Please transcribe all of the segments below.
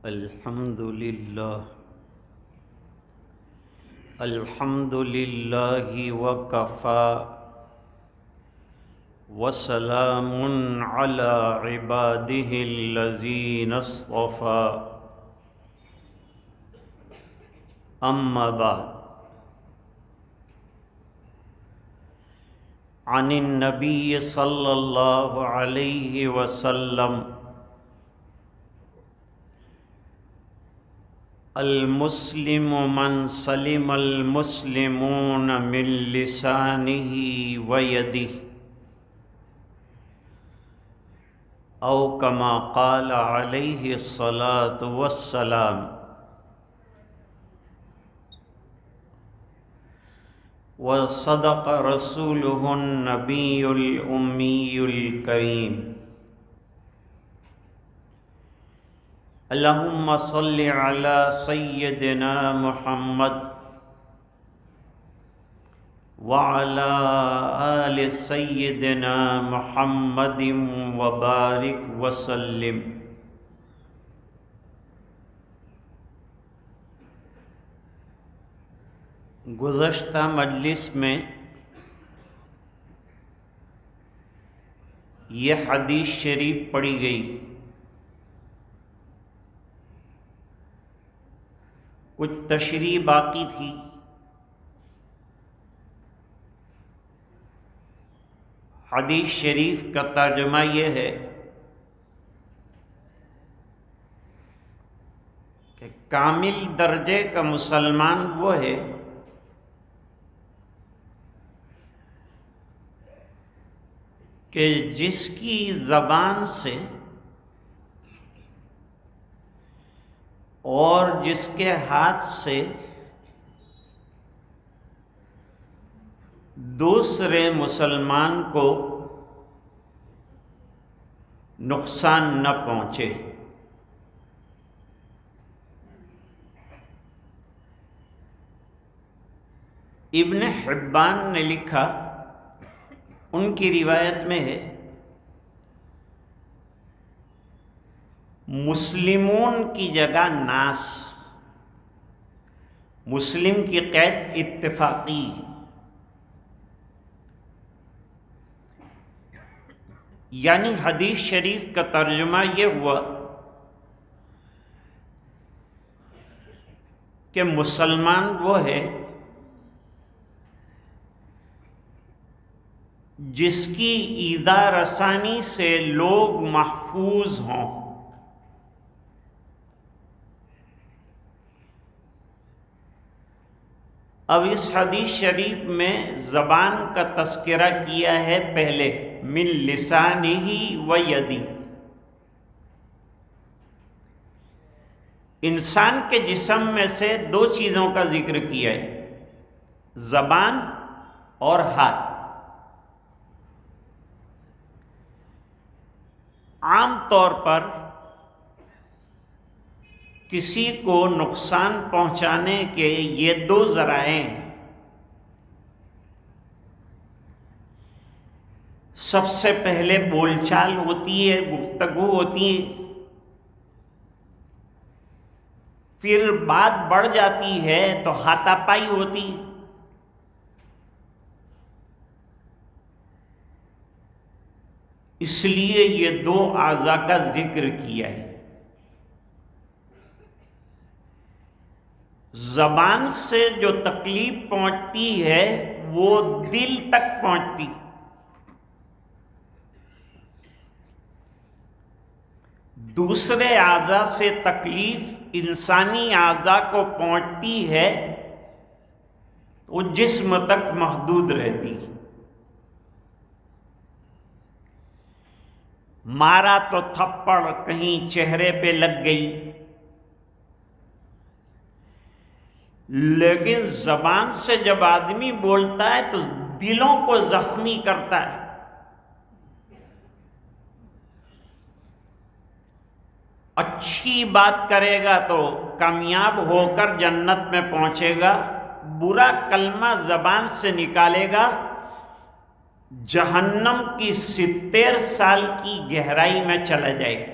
الحمد للہ وکفى وسلام علی عباده الذین اصطفى اما بعد عن النبی صلی اللہ علیہ وسلم المسلم من سلم المسلمون من لسانه ويده او كما قال عليه الصلاة والسلام وصدق رسوله النبي الأمي الكريم اللهم صل على سيدنا محمد وعلى آل سيدنا محمد وبارك وسلم۔ گزشتہ مجلس میں یہ حدیث شریف پڑھی گئی، کچھ تشریح باقی تھی۔ حدیث شریف کا ترجمہ یہ ہے کہ کامل درجے کا مسلمان وہ ہے کہ جس کی زبان سے اور جس کے ہاتھ سے دوسرے مسلمان کو نقصان نہ پہنچے۔ ابن حبان نے لکھا، ان کی روایت میں ہے، مسلمون کی جگہ ناس، مسلم کی قید اتفاقی، یعنی حدیث شریف کا ترجمہ یہ ہوا کہ مسلمان وہ ہے جس کی ایذا رسانی سے لوگ محفوظ ہوں۔ اب اس حدیث شریف میں زبان کا تذکرہ کیا ہے پہلے، من لسانہ و یدی، انسان کے جسم میں سے دو چیزوں کا ذکر کیا ہے، زبان اور ہاتھ۔ عام طور پر کسی کو نقصان پہنچانے کے یہ دو ذرائع ہیں، سب سے پہلے بول چال ہوتی ہے، گفتگو ہوتی ہے، پھر بات بڑھ جاتی ہے تو ہاتھا پائی ہوتی ہے۔ اس لیے یہ دو اعضاء کا ذکر کیا ہے۔ زبان سے جو تکلیف پہنچتی ہے وہ دل تک پہنچتی، دوسرے اعضاء سے تکلیف انسانی اعضاء کو پہنچتی ہے وہ جسم تک محدود رہتی۔ مارا تو تھپڑ کہیں چہرے پہ لگ گئی، لیکن زبان سے جب آدمی بولتا ہے تو دلوں کو زخمی کرتا ہے۔ اچھی بات کرے گا تو کامیاب ہو کر جنت میں پہنچے گا، برا کلمہ زبان سے نکالے گا جہنم کی 70 سال کی گہرائی میں چلا جائے گا۔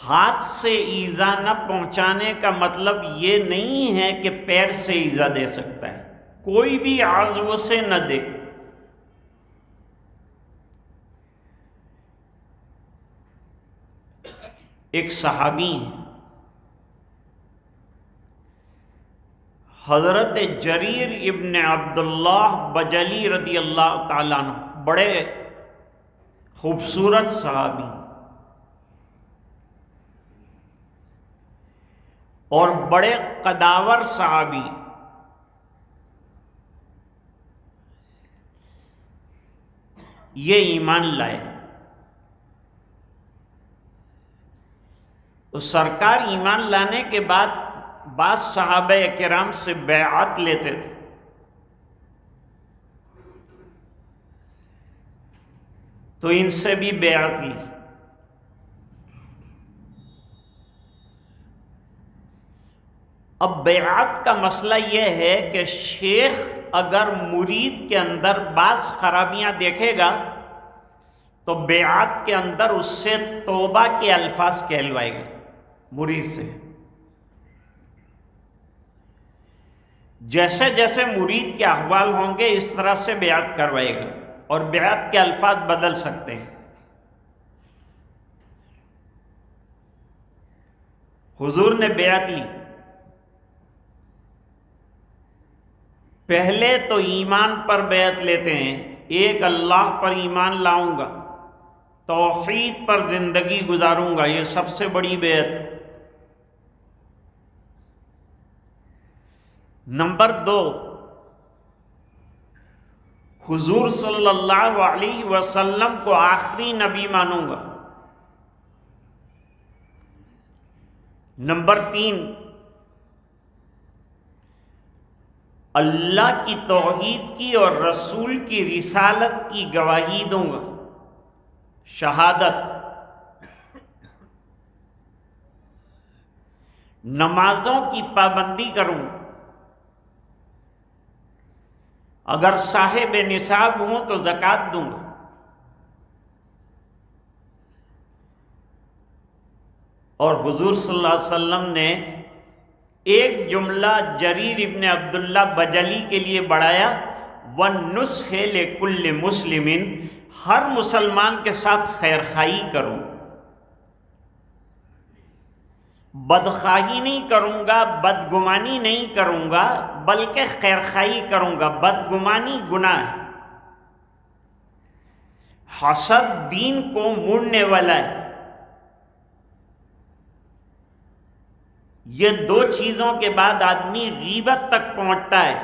ہاتھ سے ایذا نہ پہنچانے کا مطلب یہ نہیں ہے کہ پیر سے ایذا دے سکتا ہے، کوئی بھی عضو سے نہ دے۔ ایک صحابی ہیں حضرت جریر ابن عبداللہ بجلی رضی اللہ تعالیٰ عنہ، بڑے خوبصورت صحابی اور بڑے قداور صحابی، یہ ایمان لائے۔ تو سرکار ایمان لانے کے بعد بعض صحابہ کرام سے بیعت لیتے تھے، تو ان سے بھی بیعت لی۔ اب بیعت کا مسئلہ یہ ہے کہ شیخ اگر مرید کے اندر بعض خرابیاں دیکھے گا تو بیعت کے اندر اس سے توبہ کے الفاظ کہلوائے گا مرید سے۔ جیسے جیسے مرید کے احوال ہوں گے اس طرح سے بیعت کروائے گا، اور بیعت کے الفاظ بدل سکتے ہیں۔ حضور نے بیعت لی، پہلے تو ایمان پر بیعت لیتے ہیں، ایک اللہ پر ایمان لاؤں گا، توحید پر زندگی گزاروں گا، یہ سب سے بڑی بیعت۔ نمبر 2، حضور صلی اللہ علیہ وسلم کو آخری نبی مانوں گا۔ نمبر 3، اللہ کی توحید کی اور رسول کی رسالت کی گواہی دوں گا، شہادت۔ نمازوں کی پابندی کروں، اگر صاحب نصاب ہوں تو زکوٰۃ دوں گا۔ اور حضور صلی اللہ علیہ وسلم نے ایک جملہ جریر ابن عبداللہ بجلی کے لیے بڑھایا، وَالنُّصْحِ لِكُلِّ مُسْلِمٍ، ہر مسلمان کے ساتھ خیر خواہی کروں، بدخواہی نہیں کروں گا، بدگمانی نہیں کروں گا، بلکہ خیر خواہی کروں گا۔ بدگمانی گناہ ہے، حسد دین کو موڑنے والا ہے۔ یہ 2 چیزوں کے بعد آدمی غیبت تک پہنچتا ہے۔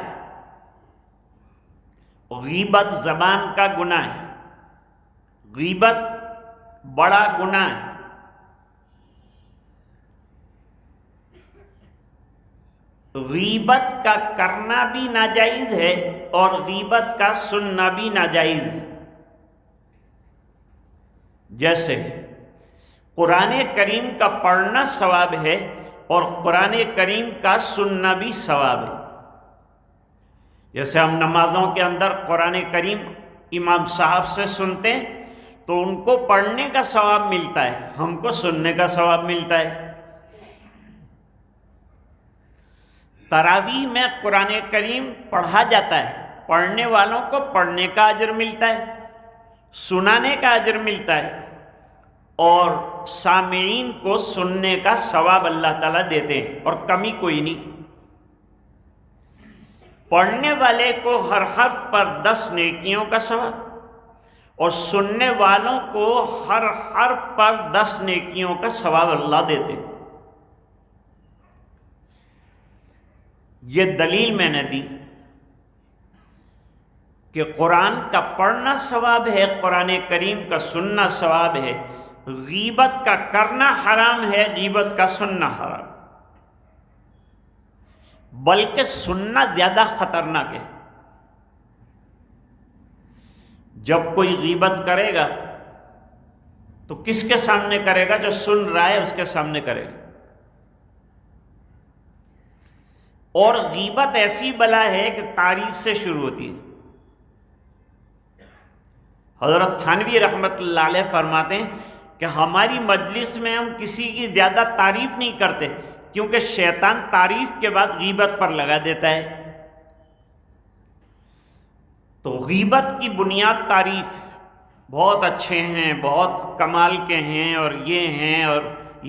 غیبت زبان کا گناہ ہے، غیبت بڑا گناہ ہے۔ غیبت کا کرنا بھی ناجائز ہے اور غیبت کا سننا بھی ناجائز ہے۔ جیسے قرآن کریم کا پڑھنا ثواب ہے اور قرآن کریم کا سننا بھی ثواب ہے۔ جیسے ہم نمازوں کے اندر قرآن کریم امام صاحب سے سنتے ہیں تو ان کو پڑھنے کا ثواب ملتا ہے، ہم کو سننے کا ثواب ملتا ہے۔ تراویح میں قرآن کریم پڑھا جاتا ہے، پڑھنے والوں کو پڑھنے کا اجر ملتا ہے، سنانے کا اجر ملتا ہے، اور سامعین کو سننے کا ثواب اللہ تعالیٰ دیتے ہیں، اور کمی کوئی نہیں۔ پڑھنے والے کو ہر حرف پر 10 نیکیوں کا ثواب، اور سننے والوں کو ہر حرف پر 10 نیکیوں کا ثواب اللہ دیتے ہیں۔ یہ دلیل میں نے دی کہ قرآن کا پڑھنا ثواب ہے، قرآن کریم کا سننا ثواب ہے۔ غیبت کا کرنا حرام ہے، غیبت کا سننا حرام، بلکہ سننا زیادہ خطرناک ہے۔ جب کوئی غیبت کرے گا تو کس کے سامنے کرے گا؟ جو سن رہا ہے اس کے سامنے کرے گا۔ اور غیبت ایسی بلا ہے کہ تعریف سے شروع ہوتی ہے۔ حضرت تھانوی رحمت اللہ علیہ فرماتے ہیں کہ ہماری مجلس میں ہم کسی کی زیادہ تعریف نہیں کرتے، کیونکہ شیطان تعریف کے بعد غیبت پر لگا دیتا ہے۔ تو غیبت کی بنیاد تعریف ہے، بہت اچھے ہیں، بہت کمال کے ہیں، اور یہ ہیں اور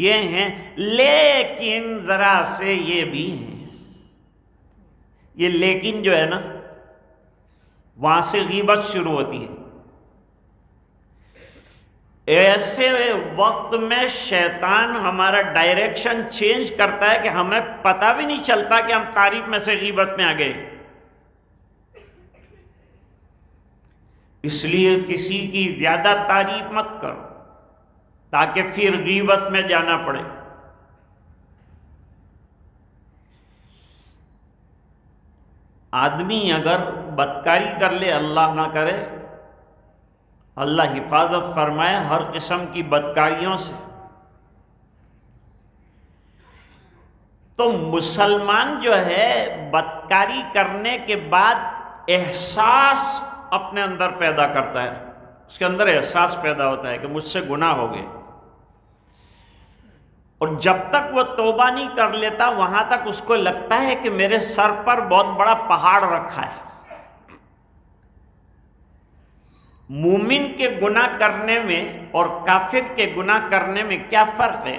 یہ ہیں، لیکن ذرا سے یہ بھی ہیں۔ یہ لیکن جو ہے نا، وہاں سے غیبت شروع ہوتی ہے۔ ایسے وقت میں شیطان ہمارا ڈائریکشن چینج کرتا ہے کہ ہمیں پتہ بھی نہیں چلتا کہ ہم تعریف میں سے غیبت میں آ گئے۔ اس لیے کسی کی زیادہ تعریف مت کرو تاکہ پھر غیبت میں جانا پڑے۔ آدمی اگر بدکاری کر لے، اللہ نہ کرے، اللہ حفاظت فرمائے ہر قسم کی بدکاریوں سے، تو مسلمان جو ہے بدکاری کرنے کے بعد احساس اپنے اندر پیدا کرتا ہے، اس کے اندر احساس پیدا ہوتا ہے کہ مجھ سے گناہ ہو گئے، اور جب تک وہ توبہ نہیں کر لیتا وہاں تک اس کو لگتا ہے کہ میرے سر پر بہت بڑا پہاڑ رکھا ہے۔ مومن کے گناہ کرنے میں اور کافر کے گناہ کرنے میں کیا فرق ہے؟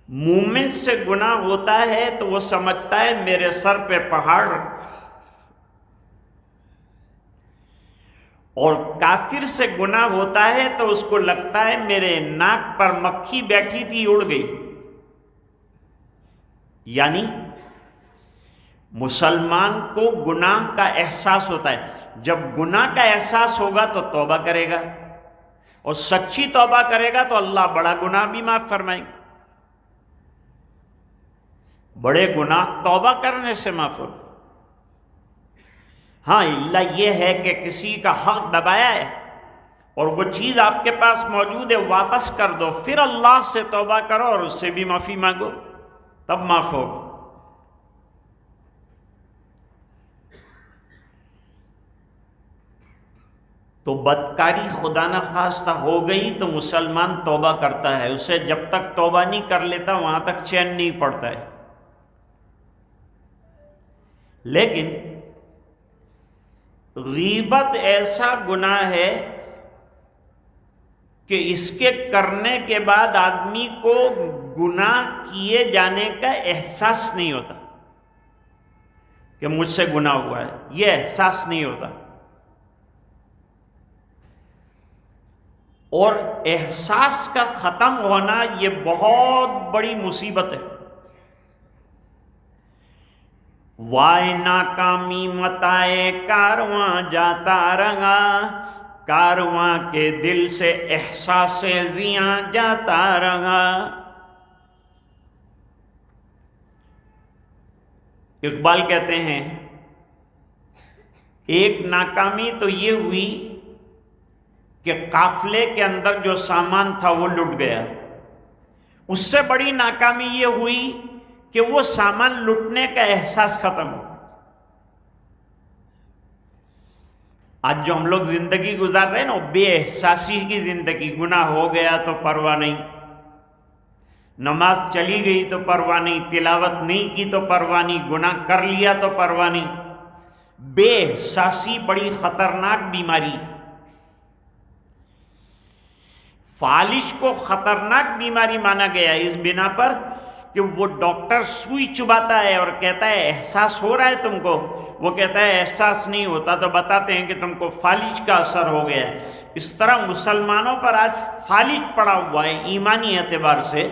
مومن سے گناہ ہوتا ہے تو وہ سمجھتا ہے میرے سر پہ پہاڑ رکھا، اور کافر سے گناہ ہوتا ہے تو اس کو لگتا ہے میرے ناک پر مکھی بیٹھی تھی اڑ گئی۔ یعنی مسلمان کو گناہ کا احساس ہوتا ہے، جب گناہ کا احساس ہوگا تو توبہ کرے گا، اور سچی توبہ کرے گا تو اللہ بڑا گناہ بھی معاف فرمائے گا۔ بڑے گناہ توبہ کرنے سے معاف ہوتے، ہاں اللہ یہ ہے کہ کسی کا حق دبایا ہے اور وہ چیز آپ کے پاس موجود ہے، واپس کر دو، پھر اللہ سے توبہ کرو اور اس سے بھی معافی مانگو، تب معاف ہوگا۔ تو بدکاری خدا نہ خواستہ ہو گئی تو مسلمان توبہ کرتا ہے، اسے جب تک توبہ نہیں کر لیتا وہاں تک چین نہیں پڑتا ہے۔ لیکن غیبت ایسا گناہ ہے کہ اس کے کرنے کے بعد آدمی کو گناہ کیے جانے کا احساس نہیں ہوتا کہ مجھ سے گناہ ہوا ہے، یہ احساس نہیں ہوتا، اور احساس کا ختم ہونا یہ بہت بڑی مصیبت ہے۔ وائے ناکامی متائے کارواں جاتا رہا، کارواں کے دل سے احساس زیاں جاتا رہا۔ اقبال کہتے ہیں ایک ناکامی تو یہ ہوئی کہ قافلے کے اندر جو سامان تھا وہ لٹ گیا، اس سے بڑی ناکامی یہ ہوئی کہ وہ سامان لٹنے کا احساس ختم ہو۔ آج جو ہم لوگ زندگی گزار رہے ہیں نا، بے احساسی کی زندگی، گناہ ہو گیا تو پرواہ نہیں، نماز چلی گئی تو پرواہ نہیں، تلاوت نہیں کی تو پرواہ نہیں، گناہ کر لیا تو پرواہ نہیں۔ بے احساسی بڑی خطرناک بیماری، فالش کو خطرناک بیماری مانا گیا اس بنا پر کہ وہ ڈاکٹر سوئی چباتا ہے اور کہتا ہے احساس ہو رہا ہے تم کو، وہ کہتا ہے احساس نہیں ہوتا، تو بتاتے ہیں کہ تم کو فالج کا اثر ہو گیا ہے۔ اس طرح مسلمانوں پر آج فالج پڑا ہوا ہے ایمانی اعتبار سے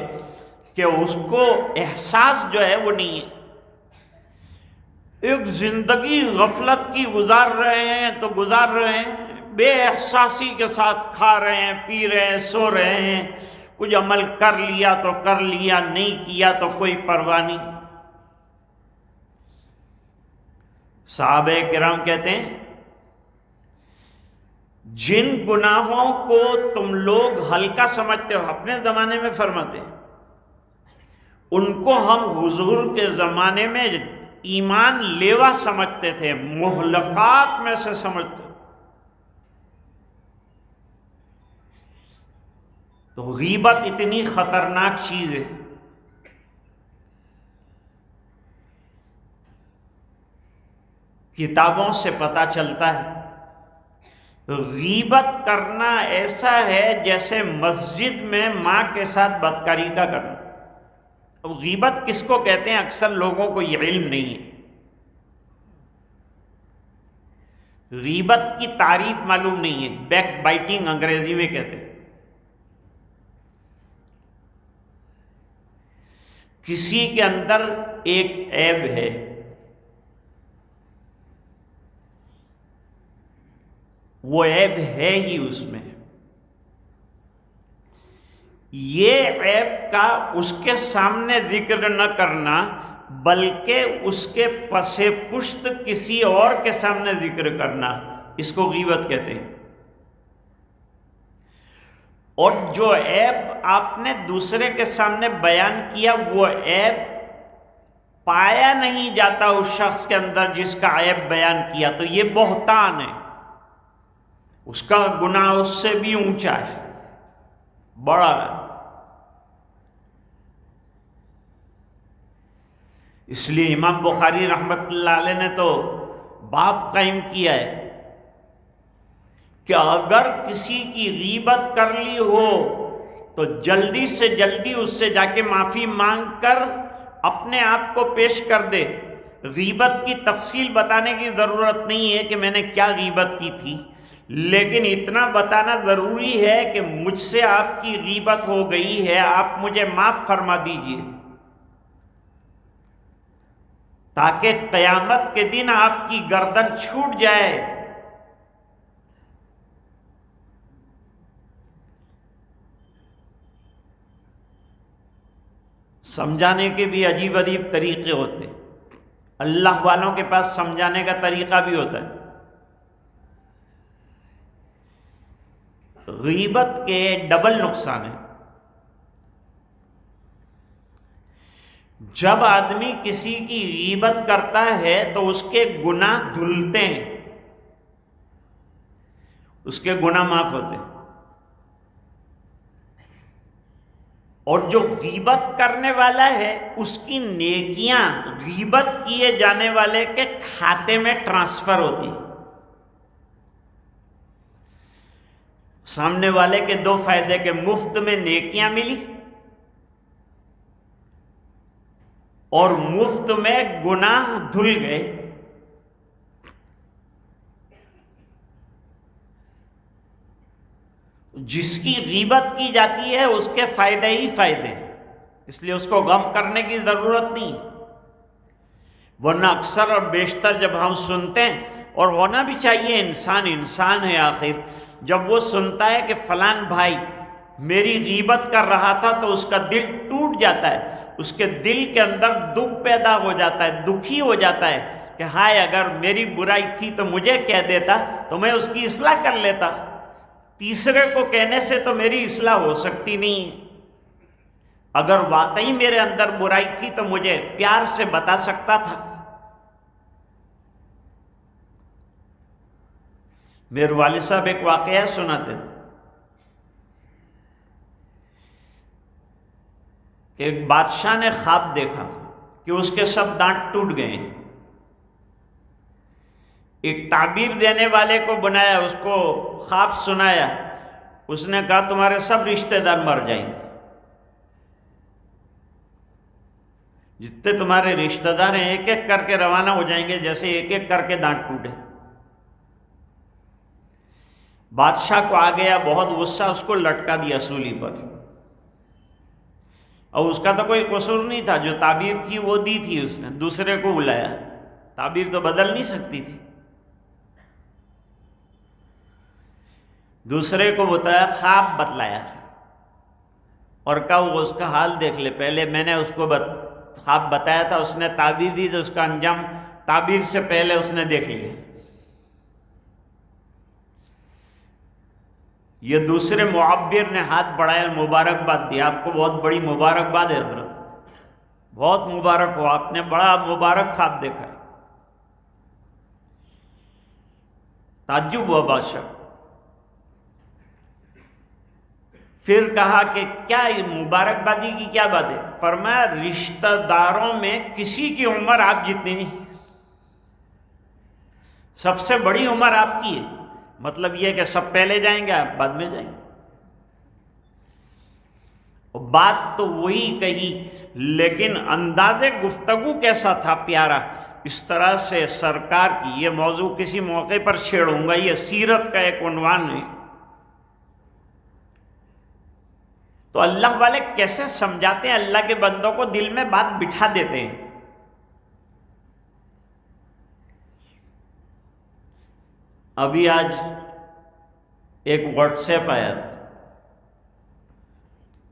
کہ اس کو احساس جو ہے وہ نہیں ہے۔ ایک زندگی غفلت کی گزار رہے ہیں تو گزار رہے ہیں، بے احساسی کے ساتھ کھا رہے ہیں، پی رہے ہیں، سو رہے ہیں، کچھ عمل کر لیا تو کر لیا، نہیں کیا تو کوئی پرواہ نہیں۔ صحابہ کرام کہتے ہیں جن گناہوں کو تم لوگ ہلکا سمجھتے ہو، اپنے زمانے میں فرماتے ہیں، ان کو ہم حضور کے زمانے میں ایمان لیوا سمجھتے تھے، مہلکات میں سے سمجھتے۔ تو غیبت اتنی خطرناک چیز ہے، کتابوں سے پتہ چلتا ہے غیبت کرنا ایسا ہے جیسے مسجد میں ماں کے ساتھ بدکاری کا کرنا۔ اب غیبت کس کو کہتے ہیں اکثر لوگوں کو یہ علم نہیں ہے۔ غیبت کی تعریف معلوم نہیں ہے، بیک بائٹنگ انگریزی میں کہتے ہیں۔ کسی کے اندر ایک عیب ہے، وہ عیب ہے ہی اس میں، یہ عیب کا اس کے سامنے ذکر نہ کرنا بلکہ اس کے پس پشت کسی اور کے سامنے ذکر کرنا، اس کو غیبت کہتے ہیں۔ اور جو عیب آپ نے دوسرے کے سامنے بیان کیا وہ عیب پایا نہیں جاتا اس شخص کے اندر جس کا عیب بیان کیا، تو یہ بہتان ہے، اس کا گناہ اس سے بھی اونچا ہے، بڑا ہے۔ اس لیے امام بخاری رحمۃ اللہ علیہ نے تو باب قائم کیا ہے کہ اگر کسی کی غیبت کر لی ہو تو جلدی سے جلدی اس سے جا کے معافی مانگ کر اپنے آپ کو پیش کر دے۔ غیبت کی تفصیل بتانے کی ضرورت نہیں ہے کہ میں نے کیا غیبت کی تھی، لیکن اتنا بتانا ضروری ہے کہ مجھ سے آپ کی غیبت ہو گئی ہے، آپ مجھے معاف فرما دیجئے، تاکہ قیامت کے دن آپ کی گردن چھوٹ جائے۔ سمجھانے کے بھی عجیب عجیب طریقے ہوتے، اللہ والوں کے پاس سمجھانے کا طریقہ بھی ہوتا ہے۔ غیبت کے ڈبل نقصان ہیں۔ جب آدمی کسی کی غیبت کرتا ہے تو اس کے گناہ دھلتے ہیں، اس کے گناہ معاف ہوتے ہیں، اور جو غیبت کرنے والا ہے اس کی نیکیاں غیبت کیے جانے والے کے کھاتے میں ٹرانسفر ہوتی۔ سامنے والے کے دو فائدے کے مفت میں نیکیاں ملی اور مفت میں گناہ دھل گئے۔ جس کی غیبت کی جاتی ہے اس کے فائدے ہی فائدے، اس لیے اس کو غم کرنے کی ضرورت نہیں، ورنہ اکثر اور بیشتر جب ہم سنتے ہیں، اور ہونا بھی چاہیے، انسان ہے آخر، جب وہ سنتا ہے کہ فلان بھائی میری غیبت کر رہا تھا تو اس کا دل ٹوٹ جاتا ہے، اس کے دل کے اندر دکھ پیدا ہو جاتا ہے، دکھی ہو جاتا ہے کہ ہائے اگر میری برائی تھی تو مجھے کہہ دیتا تو میں اس کی اصلاح کر لیتا، تیسرے کو کہنے سے تو میری اصلاح ہو سکتی نہیں، اگر واقعی میرے اندر برائی تھی تو مجھے پیار سے بتا سکتا تھا۔ میرے والد صاحب ایک واقعہ سناتے تھے کہ ایک بادشاہ نے خواب دیکھا کہ اس کے سب دانت ٹوٹ گئے، ایک تعبیر دینے والے کو بنایا، اس کو خواب سنایا، اس نے کہا تمہارے سب رشتہ دار مر جائیں گے، جتنے تمہارے رشتہ دار ہیں ایک ایک کر کے روانہ ہو جائیں گے، جیسے ایک ایک کر کے دانت ٹوٹے۔ بادشاہ کو آ گیا بہت غصہ، اس کو لٹکا دیا سولی پر، اور اس کا تو کوئی قصور نہیں تھا، جو تعبیر تھی وہ دی تھی اس نے، دوسرے کو بلایا، تعبیر تو بدل نہیں سکتی تھی، دوسرے کو بتایا، خواب بتلایا اور کہا وہ اس کا حال دیکھ لے، پہلے میں نے اس کو خواب بتایا تھا، اس نے تعبیر دی تو اس کا انجام تعبیر سے پہلے اس نے دیکھ لیا۔ یہ دوسرے معبر نے ہاتھ بڑھایا، مبارکباد دی، آپ کو بہت بڑی مبارکباد ہے حضرت، بہت مبارک ہو، آپ نے بڑا مبارک خواب دیکھا ہے۔ تعجب ہوا بادشاہ، پھر کہا کہ کیا مبارکبادی کی کیا بات ہے؟ فرمایا رشتہ داروں میں کسی کی عمر آپ جتنی نہیں، سب سے بڑی عمر آپ کی ہے، مطلب یہ کہ سب پہلے جائیں گے آپ بعد میں جائیں گے۔ بات تو وہی کہی، لیکن انداز گفتگو کیسا تھا پیارا۔ اس طرح سے سرکار کی یہ موضوع کسی موقع پر چھیڑوں گا، یہ سیرت کا ایک عنوان ہے۔ تو اللہ والے کیسے سمجھاتے ہیں اللہ کے بندوں کو، دل میں بات بٹھا دیتے ہیں۔ ابھی آج ایک واٹس ایپ آیا تھا،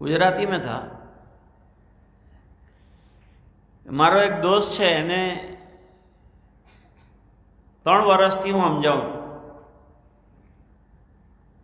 گجراتی میں تھا۔ મારો એક દોસ્ત છે, એને 3 વર્ષથી હું સમજાવું,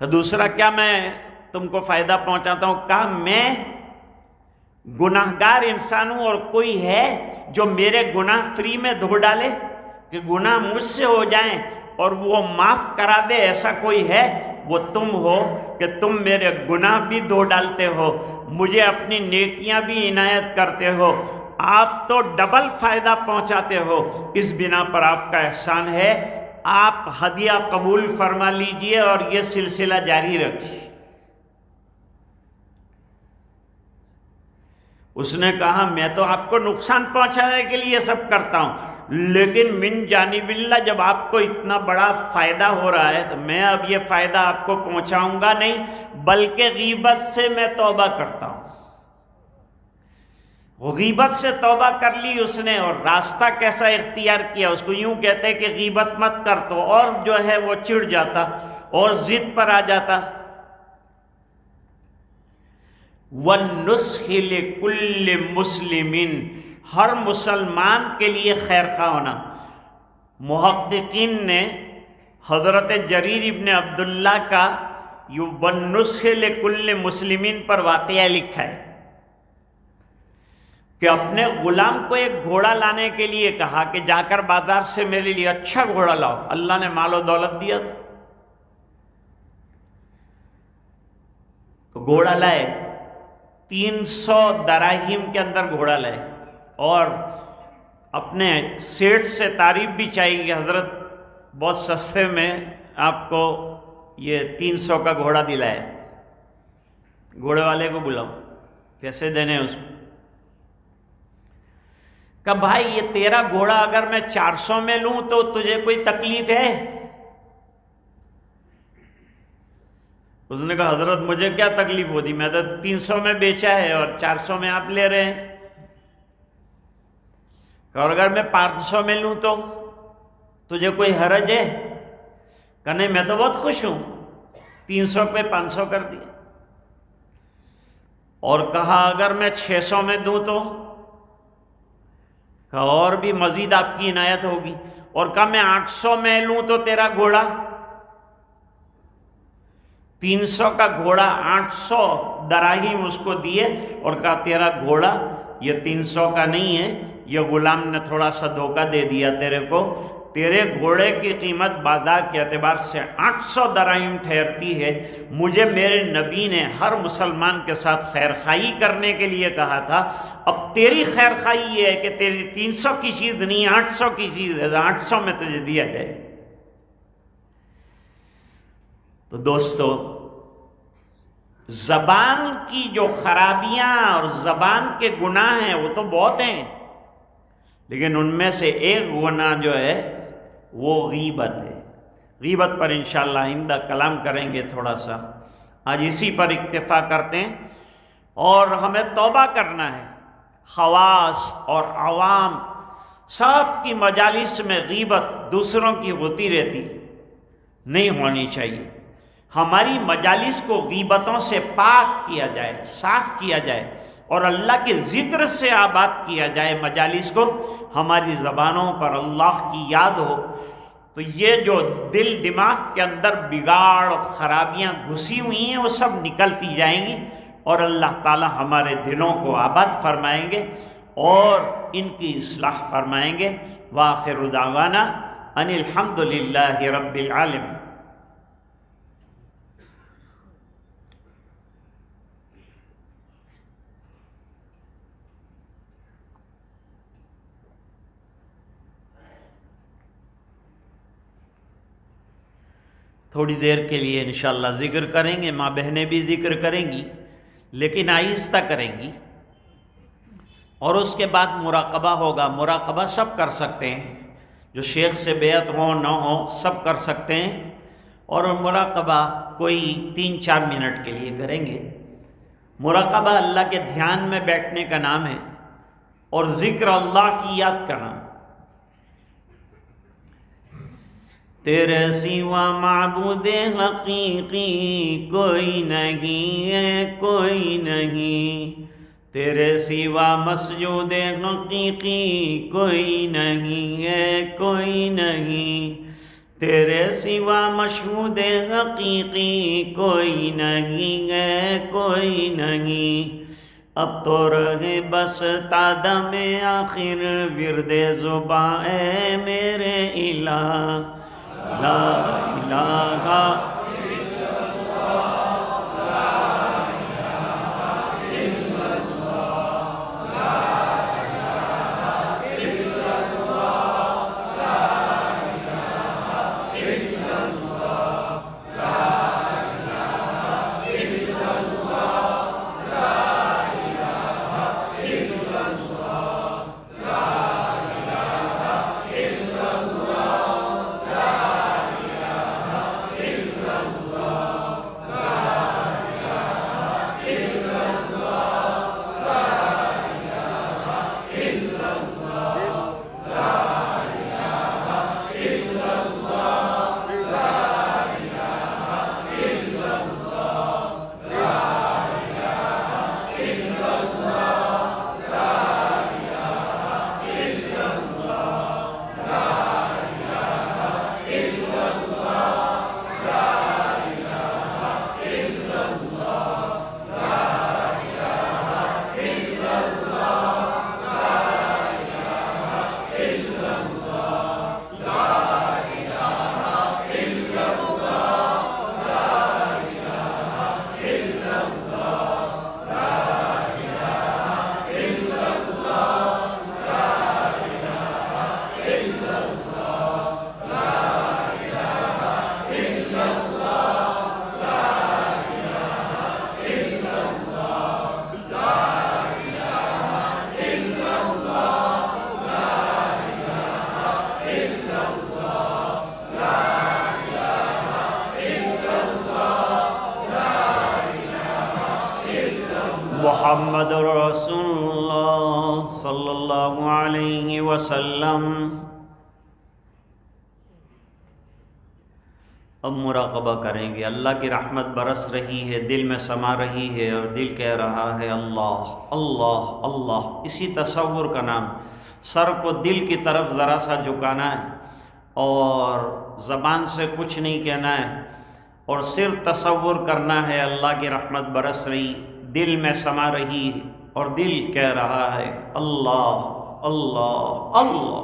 کہ دوسرا کیا میں تم کو فائدہ پہنچاتا ہوں؟ کہا میں گناہگار انسان ہوں اور کوئی ہے جو میرے گناہ فری میں دھو ڈالے، کہ گناہ مجھ سے ہو جائیں اور وہ معاف کرا دے؟ ایسا کوئی ہے؟ وہ تم ہو کہ تم میرے گناہ بھی دھو ڈالتے ہو، مجھے اپنی نیکیاں بھی عنایت کرتے ہو، آپ تو ڈبل فائدہ پہنچاتے ہو، اس بنا پر آپ کا احسان ہے، آپ ہدیہ قبول فرما لیجئے اور یہ سلسلہ جاری رکھیے۔ اس نے کہا میں تو آپ کو نقصان پہنچانے کے لیے سب کرتا ہوں، لیکن من جانب اللہ جب آپ کو اتنا بڑا فائدہ ہو رہا ہے تو میں اب یہ فائدہ آپ کو پہنچاؤں گا نہیں، بلکہ غیبت سے میں توبہ کرتا ہوں۔ غیبت سے توبہ کر لی اس نے، اور راستہ کیسا اختیار کیا؟ اس کو یوں کہتے کہ غیبت مت کر، تو اور جو ہے وہ چڑ جاتا اور ضد پر آ جاتا۔ وَالنُّصْحِ لِكُلِّ مُسْلِمٍ، ہر مسلمان کے لیے خیر خواہ ہونا۔ محققین نے حضرت جریر ابن عبداللہ کا وَالنُّصْحِ لِكُلِّ مُسْلِمٍ پر واقعہ لکھا ہے کہ اپنے غلام کو ایک گھوڑا لانے کے لیے کہا کہ جا کر بازار سے میرے لیے اچھا گھوڑا لاؤ، اللہ نے مال و دولت دیا تھا۔ تو گھوڑا لائے، 300 دراہیم کے اندر گھوڑا لائے، اور اپنے سیٹ سے تعریف بھی چاہیے کہ حضرت بہت سستے میں آپ کو یہ 300 کا گھوڑا دلائے۔ گھوڑے والے کو بلاؤ، کیسے دینے اس کو؟ کہ بھائی یہ تیرا گھوڑا اگر میں 400 میں لوں تو تجھے کوئی تکلیف ہے؟ اس نے کہا حضرت مجھے کیا تکلیف ہوتی، میں تو 300 میں بیچا ہے اور 400 میں آپ لے رہے ہیں، اور اگر میں 500 میں لوں تو تجھے کوئی حرج ہے؟ کہ نہیں میں تو بہت خوش ہوں، 300 پہ 500 کر دیا۔ اور کہا اگر میں 600 میں دوں تو؟ کہا اور بھی مزید آپ کی عنایت ہوگی۔ اور کہا میں 800 میں لوں تو تیرا گھوڑا؟ 300 کا گھوڑا 800 دراہیم اس کو دیے، اور کہا تیرا گھوڑا یہ 300 کا نہیں ہے، یہ غلام نے تھوڑا سا دھوکہ دے دیا تیرے کو، تیرے گھوڑے کی قیمت بازار کے اعتبار سے 800 دراہیم ٹھہرتی ہے۔ مجھے میرے نبی نے ہر مسلمان کے ساتھ خیر خواہی کرنے کے لیے کہا تھا، اب تیری خیر خواہی یہ ہے کہ تیری 300 کی چیز نہیں 800 کی چیز ہے، 800 میں تجھے دیا جائے۔ تو دوستو، زبان کی جو خرابیاں اور زبان کے گناہ ہیں وہ تو بہت ہیں، لیکن ان میں سے ایک گناہ جو ہے وہ غیبت ہے۔ غیبت پر انشاءاللہ آئندہ کلام کریں گے تھوڑا سا، آج اسی پر اکتفا کرتے ہیں۔ اور ہمیں توبہ کرنا ہے۔ خواص اور عوام سب کی مجالس میں غیبت دوسروں کی ہوتی رہتی، نہیں ہونی چاہیے۔ ہماری مجالس کو غیبتوں سے پاک کیا جائے، صاف کیا جائے، اور اللہ کے ذکر سے آباد کیا جائے مجالس کو، ہماری زبانوں پر اللہ کی یاد ہو، تو یہ جو دل دماغ کے اندر بگاڑ اور خرابیاں گھسی ہوئی ہیں وہ سب نکلتی جائیں گی، اور اللہ تعالی ہمارے دلوں کو آباد فرمائیں گے اور ان کی اصلاح فرمائیں گے۔ وآخر دعوانا ان الحمد للہ رب العالمین۔ تھوڑی دیر کے لیے انشاءاللہ ذکر کریں گے، ماں بہنیں بھی ذکر کریں گی لیکن آہستہ کریں گی، اور اس کے بعد مراقبہ ہوگا۔ مراقبہ سب کر سکتے ہیں، جو شیخ سے بیعت ہو نہ ہو سب کر سکتے ہیں، اور مراقبہ کوئی 3-4 منٹ کے لیے کریں گے۔ مراقبہ اللہ کے دھیان میں بیٹھنے کا نام ہے، اور ذکر اللہ کی یاد کا نام۔ تیرے سوا معبود حقیقی کوئی نہیں ہے، کوئی نہیں، تیرے سوا مسجود حقیقی کوئی نہیں ہے، کوئی نہیں، تیرے سوا مشہود حقیقی کوئی نہیں ہے، کوئی نہیں۔ اب تو رہے بس تادم آخر ورد زباں اے میرے الہ، لا الہ محمد رسول اللہ صلی اللہ علیہ وسلم۔ اب مراقبہ کریں گے، اللہ کی رحمت برس رہی ہے، دل میں سما رہی ہے اور دل کہہ رہا ہے اللہ اللہ اللہ۔ اسی تصور کا نام، سر کو دل کی طرف ذرا سا جھکانا ہے اور زبان سے کچھ نہیں کہنا ہے، اور صرف تصور کرنا ہے اللہ کی رحمت برس رہی، دل میں سما رہی ہے اور دل کہہ رہا ہے اللہ اللہ اللہ۔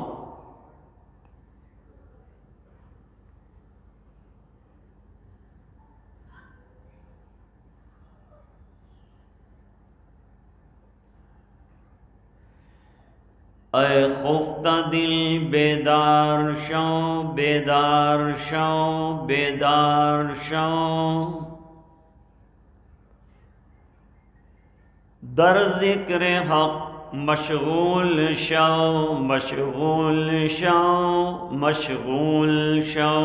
اے خفتہ دل بیدار شو، بیدار شو، بیدار شو، در ذکر حق مشغول شو، مشغول شو، مشغول شو۔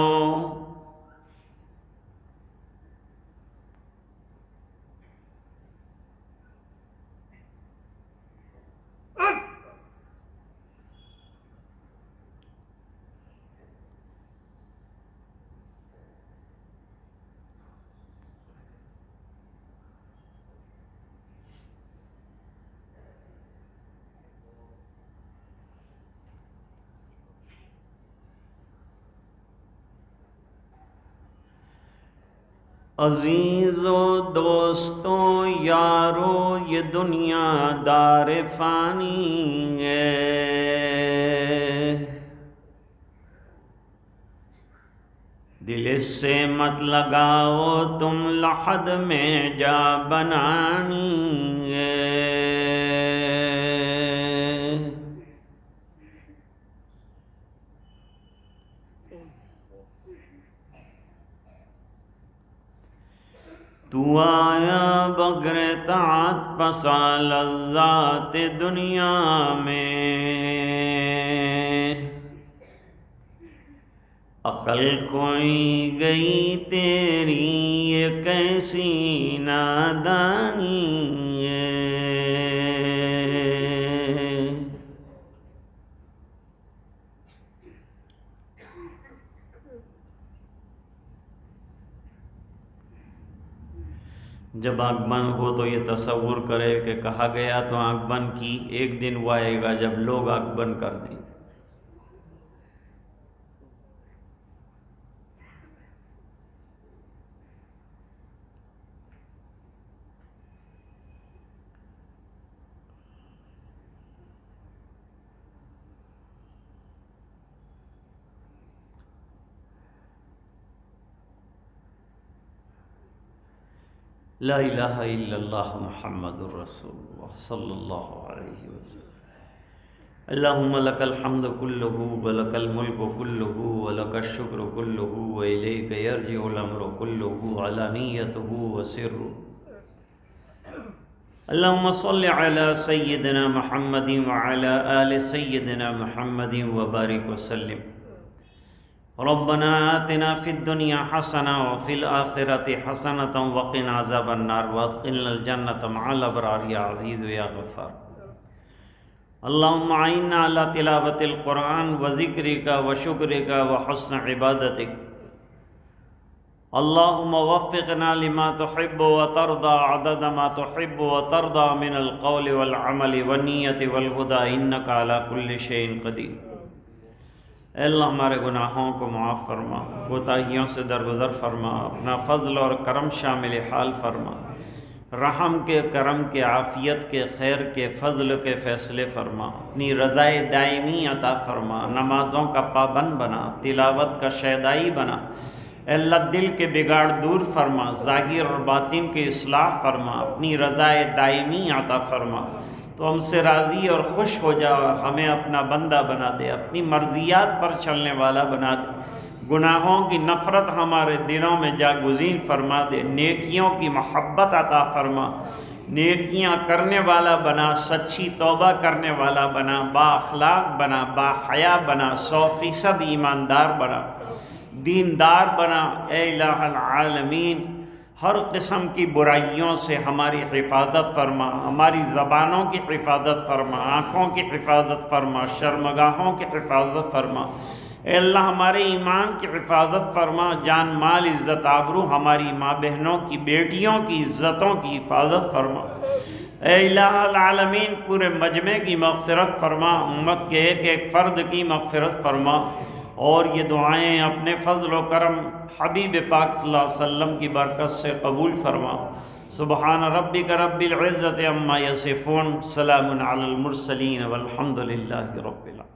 عزیزو دوستو یارو یہ دنیا دار فانی ہے، دل اس سے مت لگاؤ تم لحد میں جا بنانی ہے۔ تو آیا بغیر طاعت پسا لذات دنیا میں، عقل کھوئی گئی تیری یہ کیسی نادانی ہے۔ جب آنکھ بند ہو تو یہ تصور کرے کہ کہا گیا تو آنکھ بند کی، ایک دن وہ آئے گا جب لوگ آنکھ بند کر دیں۔ لا الہ الا اللہ محمد رسول اللہ صلی اللہ علیہ وسلم۔ اللہم لک الحمد کلہ ولک الملک کلہ ولک الشکر کلہ والیک یرجع الامر کلہ علانیتہ وسرہ۔ اللہم صل علی سیدنا محمد وعلی آل سیدنا محمد وبارک وسلم۔ ربنا آتنا فی الدنیا حسنہ وفی الآخرۃ حسنۃ وقنا عذاب النار وادخلنا الجنۃ مع الابرار یا عزیز یا غفار۔ اللہم اعنا علی تلاوت القرآن وذکرک وشکرک وحسن عبادتک۔ اللہم وفقنا لما تحب وترضى عدد ما تحب وترضى من القول والعمل والنیت والہدى انک علی کل شیء قدیر۔ اے اللہ ہمارے گناہوں کو معاف فرما، کوتاہیوں سے درگزر فرما، اپنا فضل اور کرم شامل حال فرما، رحم کے، کرم کے، عافیت کے، خیر کے، فضل کے فیصلے فرما، اپنی رضائے دائمی عطا فرما، نمازوں کا پابند بنا، تلاوت کا شیدائی بنا۔ اے اللہ دل کے بگاڑ دور فرما، ظاہر اور باطن کی اصلاح فرما، اپنی رضائے دائمی عطا فرما۔ تو ہم سے راضی اور خوش ہو جا اور ہمیں اپنا بندہ بنا دے، اپنی مرضیات پر چلنے والا بنا دے، گناہوں کی نفرت ہمارے دلوں میں جاگزین فرما دے، نیکیوں کی محبت عطا فرما، نیکیاں کرنے والا بنا، سچی توبہ کرنے والا بنا، با اخلاق بنا، با حیا بنا، 100% ایماندار بنا، دیندار بنا۔ اے الہ العالمین ہر قسم کی برائیوں سے ہماری حفاظت فرما، ہماری زبانوں کی حفاظت فرما، آنکھوں کی حفاظت فرما، شرمگاہوں کی حفاظت فرما۔ اے اللہ ہمارے ایمان کی حفاظت فرما، جان مال عزت آبرو ہماری ماں بہنوں کی، بیٹیوں کی عزتوں کی حفاظت فرما۔ اے الہ العالمین پورے مجمع کی مغفرت فرما، امت کے ایک ایک فرد کی مغفرت فرما، اور یہ دعائیں اپنے فضل و کرم حبیب پاک صلی اللہ علیہ وسلم کی برکت سے قبول فرما۔ سبحان ربک رب العزت عما یصفون، سلام علی المرسلین والحمد للہ رب العالمین۔